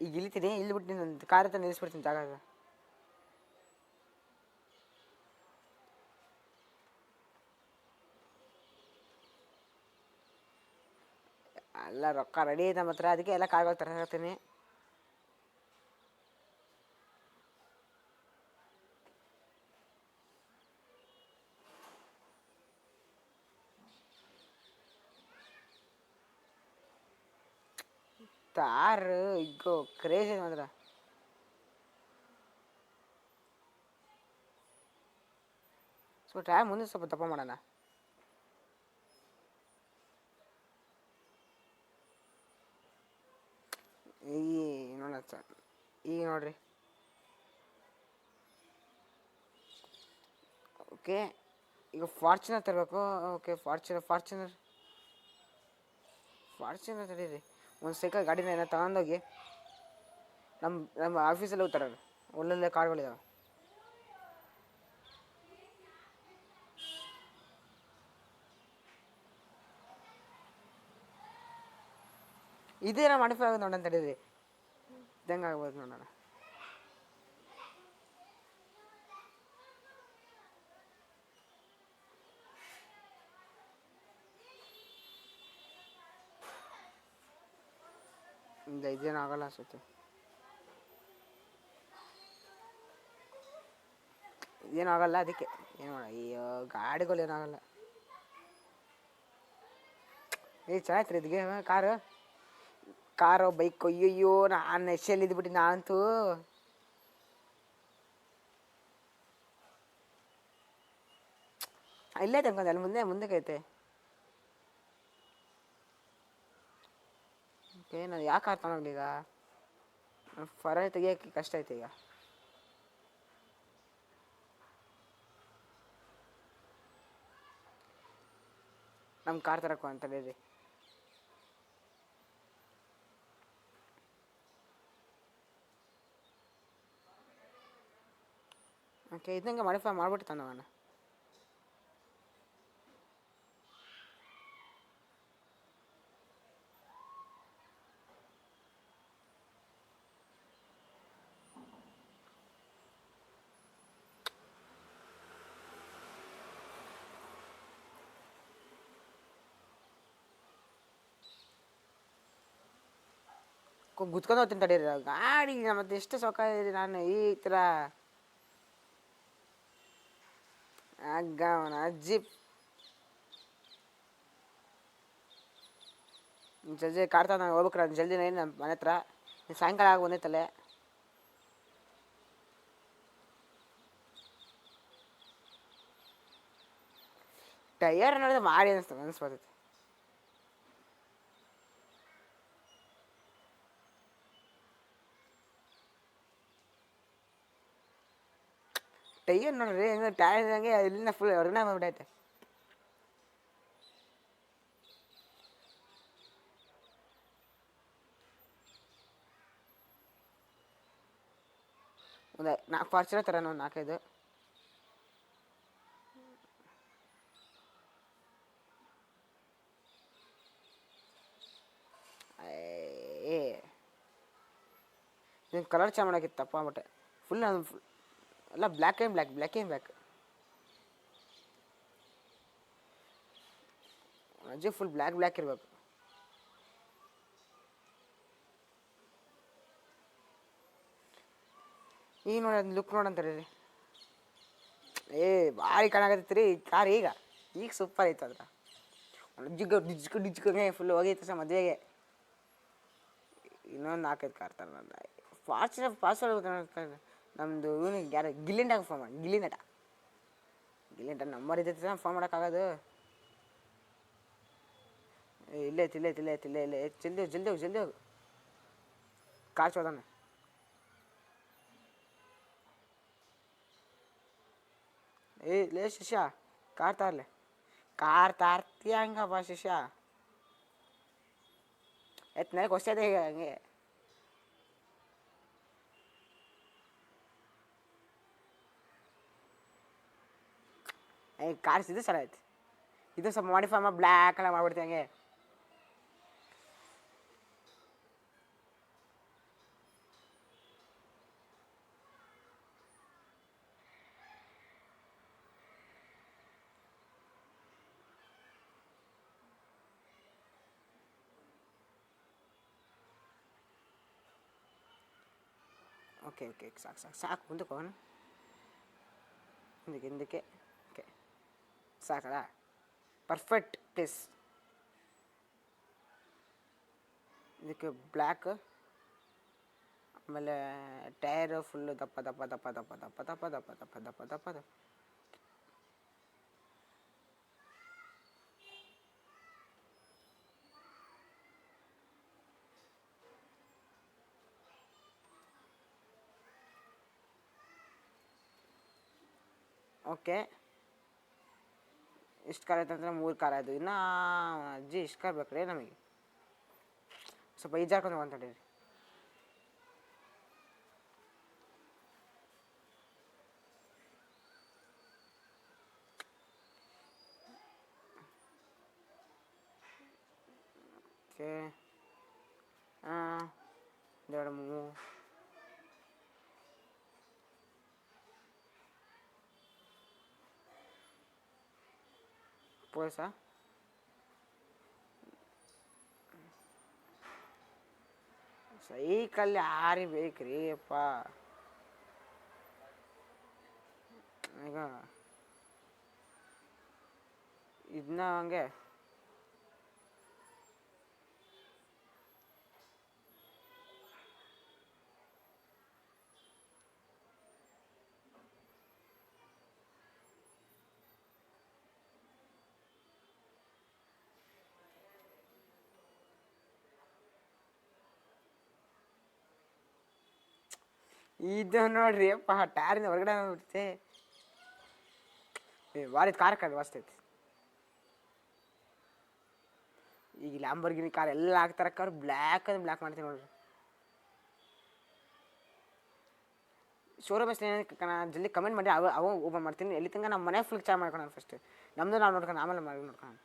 ಈಗ ಇಳಿತೀನಿ, ಇಲ್ಲಿಬಿಟ್ಟು ನಾನು ಕಾರ್ ಹತ್ರ ನಿಲ್ಲಿಸ್ಬಿಡ್ತೀನಿ ಜಾಗ. ಎಲ್ಲ ರೊಕ್ಕ ರೆಡಿ ಐತೆ ನಮ್ಮ ಹತ್ರ, ಅದಕ್ಕೆ ಎಲ್ಲ ಕಾರ್ಗಳು ತರ್ತೀನಿ. ತಾರ್ ಈಗ ಕ್ರೇಜ್ ಇದೆ ಮಾತ್ರ. ಸೊ ಟೈಮ್ ಮುಂದೆ ಸ್ವಲ್ಪ ದಪ್ಪ ಮಾಡೋಣ. ಈಗ ನೋಡ ಈಗ ನೋಡ್ರಿ. ಓಕೆ, ಈಗ ಫಾರ್ಚುನರ್ ತರಬೇಕು. ಓಕೆ, ಫಾರ್ಚುನರ್ ತಡೀರಿ. ಒಂದು ಸೈಕಲ್ ಗಾಡಿನ ಏನೋ ತಗೊಂಡೋಗಿ ನಮ್ಮ ಆಫೀಸಲ್ಲಿ ಹೋಗ್ತಾರೆ, ಒಳ್ಳೊಳ್ಳೆ ಕಾರ್ಗಳಿದಾವೆ. ಇದೇನೋ ಮಾಡಿಫೈ ಆಗೋದು ನೋಡೋಣ ತಡೀರಿ. ಇದಂಗೆ ಆಗ್ಬೋದು ನೋಡೋಣ. ಇದೇನು ಆಗಲ್ಲ ಅನ್ಸುತ್ತೆ. ಇದೇನು ಆಗಲ್ಲ, ಅದಕ್ಕೆ ಏನು ಮಾಡ. ಅಯ್ಯೋ, ಗಾಡಿಗಳು ಏನಾಗಲ್ಲ. ಚೆನ್ನಾಯ್ತು ರೀ ಇದಕ್ಕೆ ಕಾರು ಬೈಕ್. ಅಯ್ಯಯ್ಯೋ, ನಾನು ಎಷ್ಟೆಲ್ಲಿ ಇದ್ಬಿಟ್ಟು ನಾನಂತೂ. ಇಲ್ಲೇ ತಂಕೊಂಡೆ, ಅಲ್ಲಿ ಮುಂದೆ ಐತೆ. ಓಕೆ, ನಾನು ಯಾಕೆ ಕಾರ್ ತಗೊಂಡೋಗ್ಲಿ ಈಗ? ಫರ ತೆಗಿಯೋಕ್ಕೆ ಕಷ್ಟ ಐತೆ ಈಗ. ನಮ್ಮ ಕಾರ್ ತರಕು ಅಂತ ಹೇಳಿ. ಓಕೆ, ಇದಂಗೆ ಮಾಡಿಫೈ ಮಾಡ್ಬಿಟ್ಟು ತಂದವಣ್ಣ. ಗುದ್ಕೊಂಡು ಹೋಗ್ತೀನಿ ತಡೀರಿ. ಗಾಡಿ ಮತ್ತೆ ಎಷ್ಟು ಸೊಕ್ಕ ಇದೆ. ನಾನು ಈ ಥರ ಜೀಪ್ ಜಲ್ದಿ ಕಾರ್ ತಗೊಂಡು ಹೋಗ್ಬೇಕ್ರ. ಜಲ್ದಿ ನಮ್ಮ ಮನೆ ಹತ್ರ ಸಾಯಂಕಾಲ ಆಗಿ ಬಂದೈತಲ್ಲೇ. ಟೈಯರ್ ನೋಡಿದ್ರೆ ಮಾಡಿ ಅನಿಸ್ಬರ್ತೈತೆ. ಟೈಯರ್ ನೋಡ್ರಿ ಹೆಂಗೆ ಟೈರ್ ಇದ್ದಂಗೆ ಇಲ್ಲಿಂದ ಫುಲ್ ಹೊರಗಡೆ ಮಾಡ್ಬಿಟ್ಟೈತೆ. ಒಂದು 4 ಫಾರ್ಚುನರ್ ಥರ ಒಂದು 4-5. ಇದನ್ನು ಕಲರ್ ಚೇಂಜ್ ಮಾಡೋಕ್ಕಿತ್ತಪ್ಪ ಬಟ್ ಫುಲ್ ಎಲ್ಲ ಬ್ಲ್ಯಾಕ್ ಆ್ಯಂಡ್ ಬ್ಲ್ಯಾಕ್ ಅಜ್ಜಿ ಫುಲ್ ಬ್ಲ್ಯಾಕ್ ಇರಬೇಕು. ಈಗ ನೋಡಿ ಅದು ಲುಕ್ ನೋಡಂತಾರೆ ರೀ. ಭಾರಿ ಕಾಣಾಕತ್ತೈತೆ ರೀ ಕಾರ್. ಈಗ ಸೂಪರ್ ಐತೆ ಅದ್ರ. ಡಿಜ್ಜಿಗೆ ಫುಲ್ ಹೋಗೈತೆ ಸರ್ ಮದುವೆಗೆ. ಇನ್ನೊಂದು 4-5 ಕಾರ್ ತರ ನನ್ನ ಫಾರ್ಚುನರ್ ನಮ್ಮದು ಇವನಿಗೆ ಯಾರು ಗಿಲ್ಲಿಂಟಾಗ ಫೋನ್ ಮಾಡಿ. ಗಿಲ್ಲಿಂಟ ನಂಬರ್ ಇದೈತೆ ಫೋನ್ ಮಾಡೋಕ್ಕಾಗೋದು. ಇಲ್ಲೇ ಜಲ್ದಿ ಹೋಗು. ಕಾರ್ ಚೋದನ. ಲೇ ಶಿಷ್ಯ, ಕಾರ್ ತಾರ್ತೀಯ ಹಂಗಪ್ಪ ಶಿಷ್ಯ. ನೆಲಕ್ಕೆ ಹೊಸದೇ ಈಗ ಹಂಗೆ. ಕಾರ್ ಇದು ಸರ ಐತಿ. ಇದು ಸ್ವಲ್ಪ ಮಾಡಿಫೈ ಮಾಡಿ ಬ್ಲ್ಯಾಕ್ ಎಲ್ಲ ಮಾಡ್ಬಿಡ್ತೀವಿ ಹಂಗೆ. ಓಕೆ ಓಕೆ ಸಾಕು ಸಾಕು ಸಾಕು ಮುಂದಕ್ಕೆ ಹೋಗೋಣ. ಹಿಂದಕ್ಕೆ ಓಕೆ ಸಾಕಲ್ಲ, ಪರ್ಫೆಕ್ಟ್ ಪ್ಲೇಸ್. ಇದಕ್ಕೆ ಬ್ಲ್ಯಾಕ್, ಆಮೇಲೆ ಟೈರು ಫುಲ್ಲು ದಪ್ಪ ದಪ್ಪ ದಪ್ಪ ದಪ್ಪ ದಪ್ಪ ದಪ್ಪ ದಪ್ಪ ದಪ್ಪ ದಪ್ಪ ದಪ್ಪ ದಪ್ಪ. ಓಕೆ, ಇಷ್ಟು ಕಾರ್ ಆಯ್ತು ಅಂದರೆ 3 ಕಾರ್ ಆಯಿತು. ಇನ್ನೂ ಅಜ್ಜಿ ಇಷ್ಟು ಕಾರ್ ಬೇಕ್ರಿ ನಮಗೆ. ಸ್ವಲ್ಪ ಈಜಾಡ್ಕೊಂಡು ಮಾತಾಡಿರಿ. ಓಕೆ, ಎರಡು ಪೋಸ ಸೈಕಲ್ ಯಾರಿ ಬೇಕ್ರಿ ಅಪ್ಪ. ಈಗ ಇದನ್ನ ಹಂಗೆ ಇದು ನೋಡ್ರಿ ಅಪ್ಪ, ಟೈರಿಂದ ಹೊರಗಡೆ ಬಿಡುತ್ತೆ. ಭಾರಿ ಕಾರ್ ವಾಸ್ತೈತಿ. ಈಗ ಲ್ಯಾಂಬರ್ಗಿನಿ ಕಾರ್ ಎಲ್ಲ ಹಾಕ್ತಾರ, ಕಾರ್ ಬ್ಲ್ಯಾಕ್ ಅಂದ್ರೆ ಬ್ಲ್ಯಾಕ್ ಮಾಡ್ತೀನಿ ನೋಡ್ರಿ. ಶೋರೂಮ್ ಹೆಸರು ಜಲ್ದಿ ಕಮೆಂಟ್ ಮಾಡಿ, ಅವ ಓಪನ್ ಮಾಡ್ತೀನಿ. ಎಲ್ಲಿ ತನಕ ನಮ್ಮ ಮನೆ ಫುಲ್ ಚಾರ್ಜ್ ಮಾಡ್ಕೊಳ ಫಸ್ಟ್. ನಮ್ಮದು ನಾವು ನೋಡ್ಕೊಂಡು ಆಮೇಲೆ ನೋಡ್ಕೊಂಡು.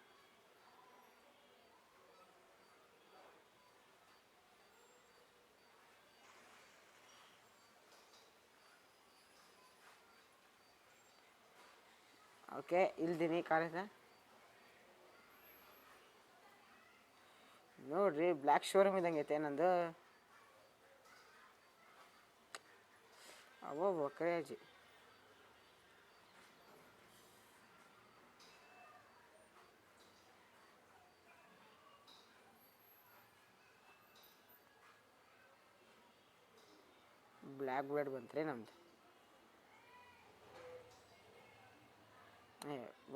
ಓಕೆ, ಇಲ್ದಿನಿ ಕಾಲೇಜ ನೋಡ್ರಿ, ಬ್ಲ್ಯಾಕ್ ಶೋರೂಮ್ ಇದ್ದಂಗೆ ಐತೆ ನಂದು. ಅವೋ ಕ್ರೇಜಿ. ಬ್ಲ್ಯಾಕ್ ಬ್ಲೇಡ್ ಬಂತ್ರಿ ನಮ್ದು.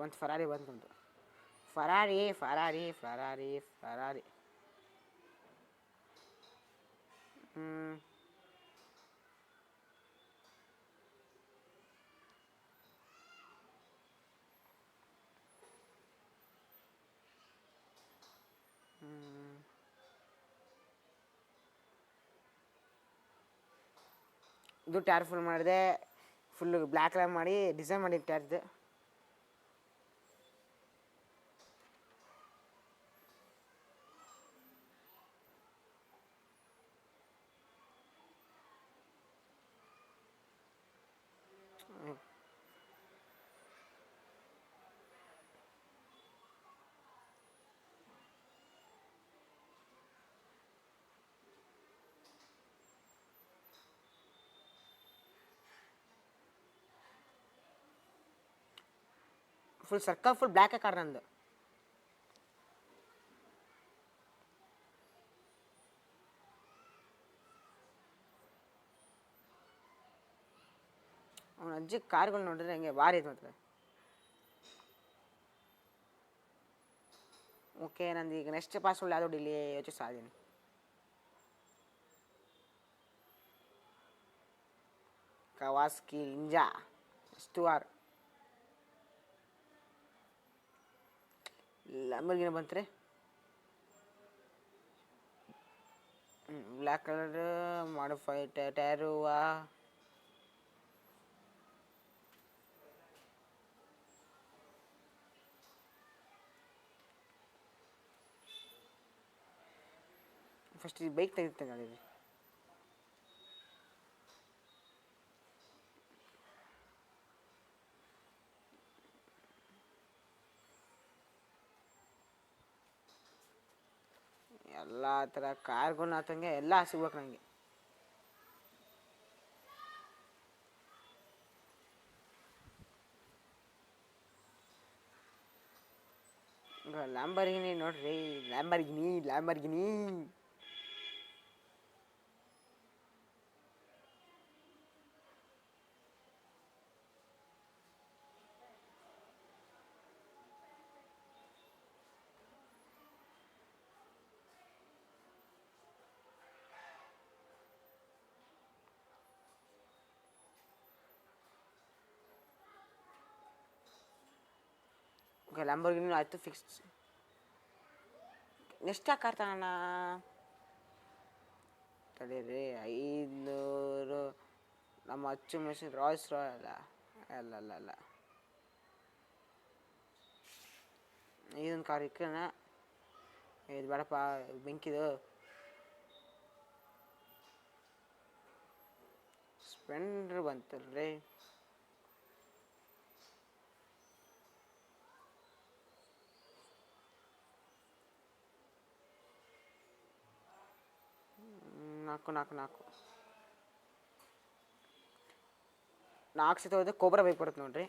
ಒಂದು ಫರಾರಿ ಬಂತು ನಮ್ಮದು. Ferrari Ferrari Ferrari Ferrari. ಇದು ಟ್ಯಾರ್ ಫುಲ್ ಮಾಡಿದೆ, ಫುಲ್ಲು ಬ್ಲ್ಯಾಕ್ ಕಲರ್ ಮಾಡಿ ಡಿಸೈನ್ ಮಾಡಿ ಟ್ಯಾರ್ದು. Full circle full black car ನಂದು. ಅವನ ಅಜ್ಜಿ ಕಾರ್ಗಳು ನೋಡಿದ್ರೆ ಹಂಗೆ ಭಾರಿ ಇದು ಮಾತ್ರ. ಓಕೆ, ನಂದು ಈಗ ನೆಕ್ಸ್ಟ್ ಪಾಸ್ವರ್ಡ್ ಯಾವುದು ಡಿಲೇ ಯೋಚಿಸ್ತಾ ಇದ್ದೀನಿ. ಕವಾಸ್ಕಿ ನಿಂಜಾ ಸ್ಟುವಾರ್ ಲ್ಯಾಂಬರ್ಗಿನಿ ಬಂತ್ರಿ. ಬ್ಲ್ಯಾಕ್ ಕಲರ್ ಮಾಡಿಫೈ ಟೈರುವ. ಫಸ್ಟ್ ಈ ಬೈಕ್ ತೆಗಿತೇನೆ ನೋಡಿರಿ. ಎಲ್ಲ ಥರ ಕಾರ್ಗಳು ಆತಂಗೆ ಎಲ್ಲ ಸಿಗ್ಬೇಕು ನನಗೆ. ಲ್ಯಾಂಬರ್ಗಿನಿ ನೋಡ್ರಿ, ಲ್ಯಾಂಬರ್ಗಿನಿ. ಓಕೆ, ಲ್ಯಾಂಬರ್ಗಿನಿ ಆಯಿತು ಫಿಕ್ಸ್. ನೆಕ್ಸ್ಟ್ ಯಾಕೆ ಕಾರ್ ತಗೋಣ ತಡೀರಿ. 500 ನಮ್ಮ ಅಚ್ಚು ಮೆಷಿನ್ ರಾಯ್ಸ್ ರಾಯಲ್ ಅಲ್ಲ ಇದೊಂದು ಕಾರ್ ಇಕ್ಕಣ. ಇದು ಬೇಡಪ್ಪ, ಬೆಂಕಿದು. ಸ್ಪೆಂಡ್ರ್ ಬಂತಲ್ರಿ. ನಾಲ್ಕು ಸತಿ ಹೋದ್ರೆ ಕೋಬ್ರಾ ಬೈಕ್ ಬರುತ್ತೆ ನೋಡ್ರಿ.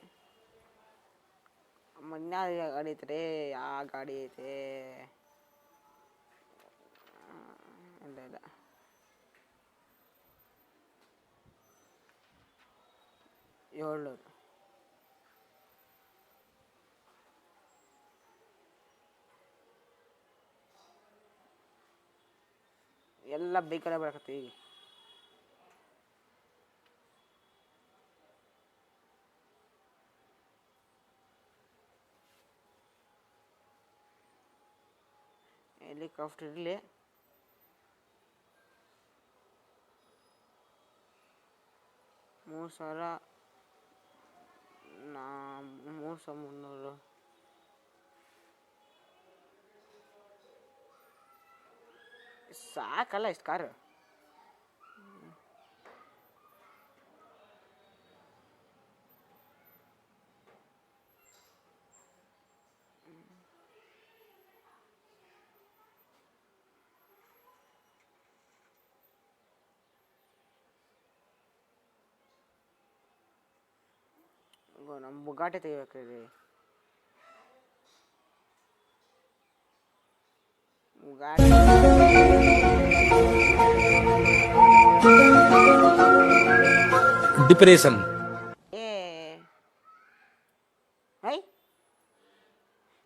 ಮೊನ್ನೆ ಗಾಡಿ ಐತ್ರಿ, ಯಾವ ಗಾಡಿ ಐತೆ? ಇಲ್ಲ 700. ಎಲ್ಲ ಬೈಕಲ್ಲೇ ಬರಕತ್ತಿ ಈಗ. ಹೆಲಿಕಾಪ್ಟರ್ ಇರಲಿ. $3,300 ಸಾಕಲ್ಲ ಇಷ್ಟು ಕಾರು. ನಮ್ಮ ಬುಗಾಟಿ ತೆಗಿಬೇಕ್ರಿ. ಡಿಪ್ರೆಷನ್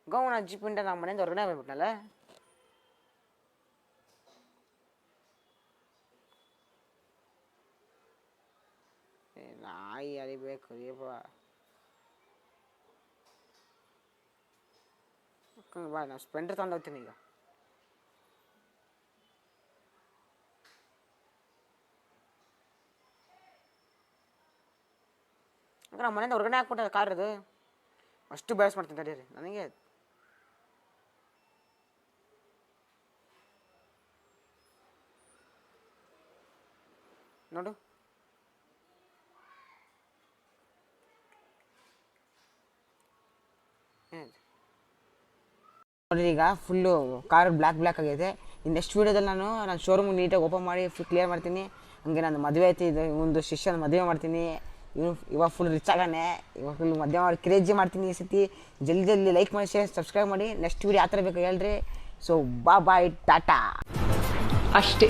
ಗೌನ ಜಿಪ್ಪಿಂದ ನಮ್ಮ ಮನೆಯಿಂದ ಹೊರಗಡೆ ಹೋಗ್ಬಿಟ್ನಲ್ಲ. ನಾಯಿ ಅರಿಬೇಕು ಏಪ. ಬಾ, ನಾನು ಸ್ಪೆಂಡರ್ ತಗೊಂಡು ಹೋಗ್ತೀನಿ ಈಗ. ನಮ್ಮ ಮನೆಯಿಂದ ಹೊರಗಡೆ ಹಾಕ್ಬಿಟ್ಟ ಕಾರ್ ಅದು. ಅಷ್ಟು ಬ್ಯಾಸ್ ಮಾಡ್ತೀನಿ ತಡೀರಿ ನನಗೆ. ನೋಡು ನೋಡಿ, ಈಗ ಫುಲ್ಲು ಕಾರ್ ಬ್ಲ್ಯಾಕ್ ಆಗೈತೆ. ಇನ್ನು ನೆಕ್ಸ್ಟ್ ವೀಡಿಯೋದಲ್ಲಿ ನಾನು ಶೋರೂಮ್ ನೀಟಾಗಿ ಓಪನ್ ಮಾಡಿ ಕ್ಲಿಯರ್ ಮಾಡ್ತೀನಿ. ಹಂಗೆ ನಾನು ಮದುವೆ ಐತಿ, ಇದು ಒಂದು ಶಿಷ್ಯನ ಮದುವೆ ಮಾಡ್ತೀನಿ. ಇವಾಗ ಫುಲ್ ರಿಚ್ ಆಗಾನೆ. ಇವಾಗ ಫುಲ್ ಮದುವೆ ಮಾಡಿ ಕ್ರೇಜಿ ಮಾಡ್ತೀನಿ ಈ ಸತಿ. ಜಲ್ದಿ ಲೈಕ್ ಮಾಡಿ, ಶೇರ್, ಸಬ್ಸ್ಕ್ರೈಬ್ ಮಾಡಿ. ನೆಕ್ಸ್ಟ್ ವೀಡಿಯೋ ಯಾವ ಥರ ಬೇಕು ಹೇಳ್ರಿ. ಸೊ ಬಾಯ್, ಟಾಟಾ ಅಷ್ಟೇ.